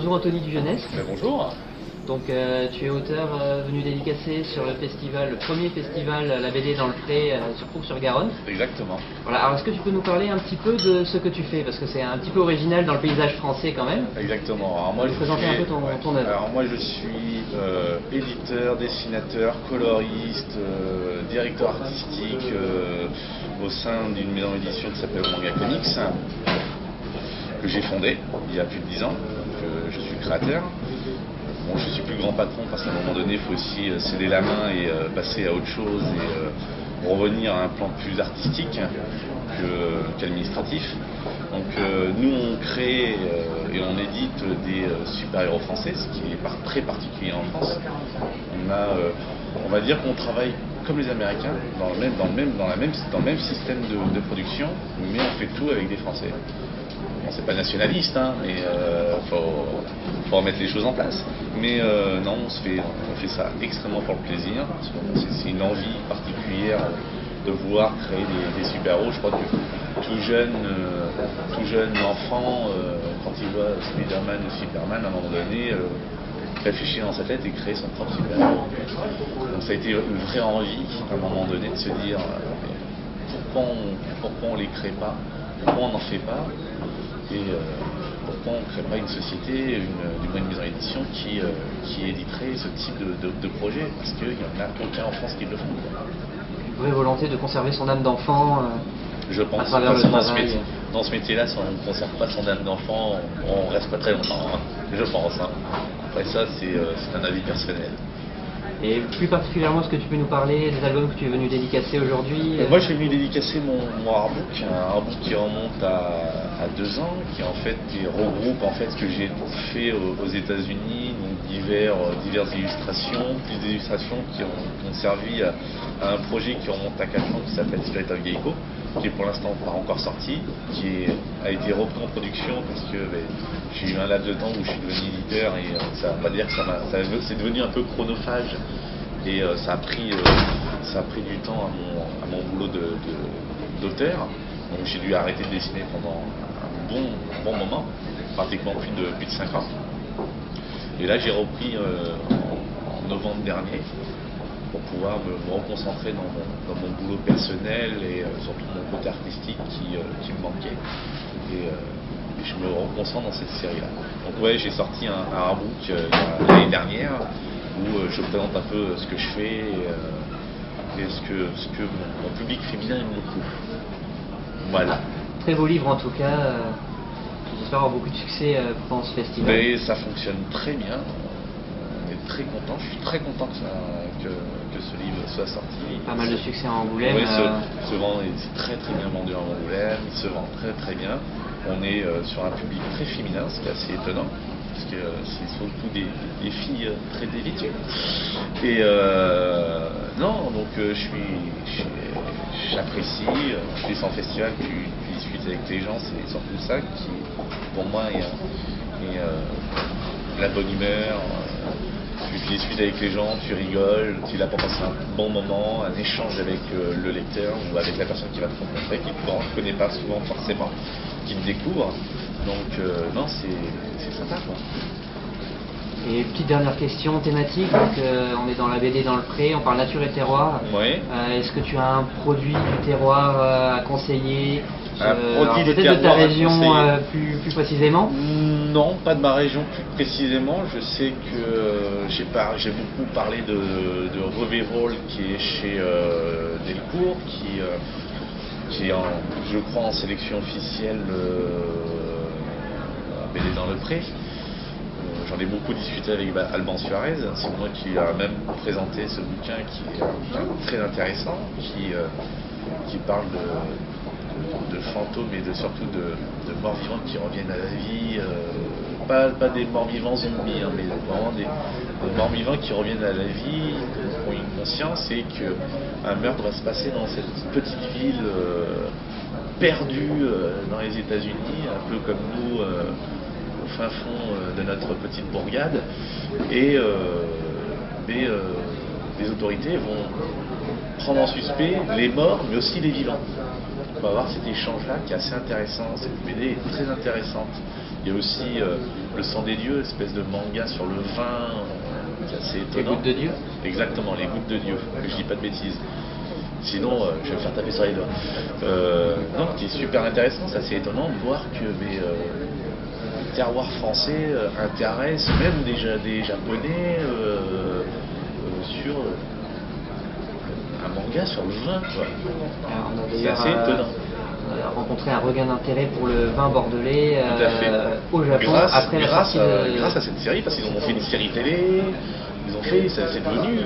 bonjour Anthony Dujeunesse. Bonjour. Donc tu es auteur venu dédicacer sur le festival, le premier festival La BD dans le Pré sur Cours-sur-Garonne. Exactement. Voilà, alors est-ce que tu peux nous parler un petit peu de ce que tu fais? Parce que c'est un petit peu original dans le paysage français quand même. Exactement. Alors moi, présenter un peu ton œuvre. Alors moi je suis éditeur, dessinateur, coloriste, directeur artistique au sein d'une maison d'édition qui s'appelle Manga Comics, que j'ai fondée il y a plus de 10 ans. Je suis créateur. Bon, je suis plus grand patron parce qu'à un moment donné, il faut aussi céder la main et passer à autre chose et revenir à un plan plus artistique qu'administratif. Donc nous, on crée et on édite des super-héros français, ce qui est très particulier en France. On va dire qu'on travaille comme les Américains, dans le même système de production, mais on fait tout avec des Français. Bon, c'est pas nationaliste, hein, mais faut remettre les choses en place. Mais non, on fait ça extrêmement pour le plaisir. C'est une envie particulière de vouloir créer des super-héros. Je crois que tout jeune enfant, quand il voit Spider-Man ou Superman, à un moment donné, réfléchir dans sa tête et créer son propre super-héros. Donc ça a été une vraie envie, à un moment donné, de se dire pourquoi on les crée pas, pourquoi on n'en fait pas. Et pourquoi on ne crée pas une société, une maison d'édition qui éditerait ce type de projet, parce qu'il n'y en a aucun en France qui le font. Une vraie volonté de conserver son âme d'enfant. Je pense. À travers le travail. Dans ce métier-là, si on ne conserve pas son âme d'enfant, on ne reste pas très longtemps, hein, je pense. Hein. Après ça, c'est un avis personnel. Et plus particulièrement, est-ce que tu peux nous parler des albums que tu es venu dédicacer aujourd'hui? Moi, je suis venu dédicacer mon artbook, un artbook qui remonte à 2 ans, qui en fait regroupe ce que j'ai fait aux États-Unis, donc diverses illustrations, plus d'illustrations qui ont servi à un projet qui remonte à 4 ans, qui s'appelle Spirit of Geico, qui est pour l'instant pas encore sorti, qui a été repris en production parce que j'ai eu un laps de temps où je suis devenu éditeur et ça ne va pas dire que c'est devenu un peu chronophage et ça a pris du temps à mon boulot d'auteur. Donc j'ai dû arrêter de dessiner pendant un bon moment, pratiquement plus de 5 ans. Et là j'ai repris en novembre dernier pour pouvoir me reconcentrer dans mon boulot personnel et surtout mon côté artistique qui me manquait. Et je me reconcentre dans cette série-là. Donc ouais, j'ai sorti un artbook l'année dernière où je présente un peu ce que je fais et ce que mon public féminin aime beaucoup. Voilà. Très beau livre en tout cas. J'espère avoir beaucoup de succès pendant ce festival. Mais ça fonctionne très bien. On est très content. Je suis très content que ce livre soit sorti. Pas mal de succès à Angoulême. Oui, c'est très très bien vendu à Angoulême. Il se vend très très bien. On est sur un public très féminin, ce qui est assez étonnant, parce que c'est surtout des filles très dévêtues. Et non, donc j'apprécie. Je fais en festival, tu discutes avec les gens, c'est surtout ça qui, pour moi, est la bonne humeur. Tu discutes avec les gens, tu rigoles, tu es là pour passer un bon moment, un échange avec le lecteur ou avec la personne qui va te rencontrer, qui ne connaît pas souvent forcément, qui te découvre. Donc non, c'est sympa quoi. Et petite dernière question thématique, donc on est dans la BD dans le Pré, on parle nature et terroir. Oui. Est-ce que tu as un produit du terroir à conseiller? Peut-être de ta région plus précisément? Non, pas de ma région plus précisément. Je sais que j'ai beaucoup parlé de Revival qui est chez Delcourt, qui est je crois en sélection officielle à BD dans le Pré. J'en ai beaucoup discuté avec Alban Suarez, c'est moi qui a même présenté ce bouquin qui est un bouquin très intéressant, qui parle de fantômes et surtout de morts vivantes qui reviennent à la vie, pas des morts vivants zombies, hein, mais vraiment des morts vivants qui reviennent à la vie, qui ont une conscience et qu'un meurtre va se passer dans cette petite ville perdue dans les États-Unis, un peu comme nous au fin fond de notre petite bourgade, et les autorités vont prendre en suspect les morts mais aussi les vivants. va avoir cet échange-là qui est assez intéressant. Cette BD est très intéressante. Il y a aussi Le sang des dieux, espèce de manga sur le vin, qui est assez étonnant. Les gouttes de Dieu. Exactement, les gouttes de Dieu, que je dis pas de bêtises. Sinon, je vais me faire taper sur les doigts. Non, qui est super intéressant, c'est assez étonnant de voir que le terroir français intéresse même des Japonais sur un manga sur le vin, quoi. C'est assez étonnant. On a rencontré un regain d'intérêt pour le vin bordelais au Japon grâce grâce à cette série, parce qu'ils ont fait une série télé, c'est devenu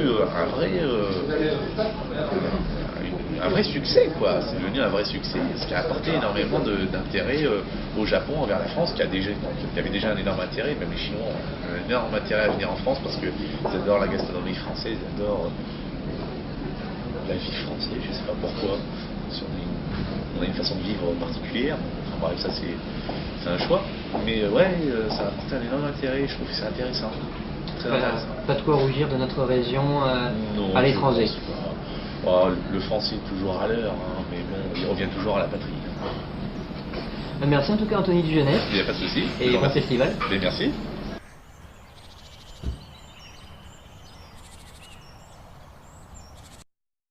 un vrai succès, quoi. C'est devenu un vrai succès, ce qui a apporté énormément d'intérêt au Japon envers la France, qui avait déjà un énorme intérêt. Même les Chinois ont un énorme intérêt à venir en France parce qu'ils adorent la gastronomie française, ils adorent la vie française, je sais pas pourquoi. On a une façon de vivre particulière. Enfin bref, ça c'est un choix. Mais ça a apporté un énorme intérêt, je trouve que c'est intéressant. Très intéressant. Pas de quoi rougir de notre région à l'étranger. Oh, le français est toujours à l'heure, hein, mais bon, il revient toujours à la patrie. Merci en tout cas Anthony Dugenais. Il n'y a pas de souci. Et bon festival. Mais merci.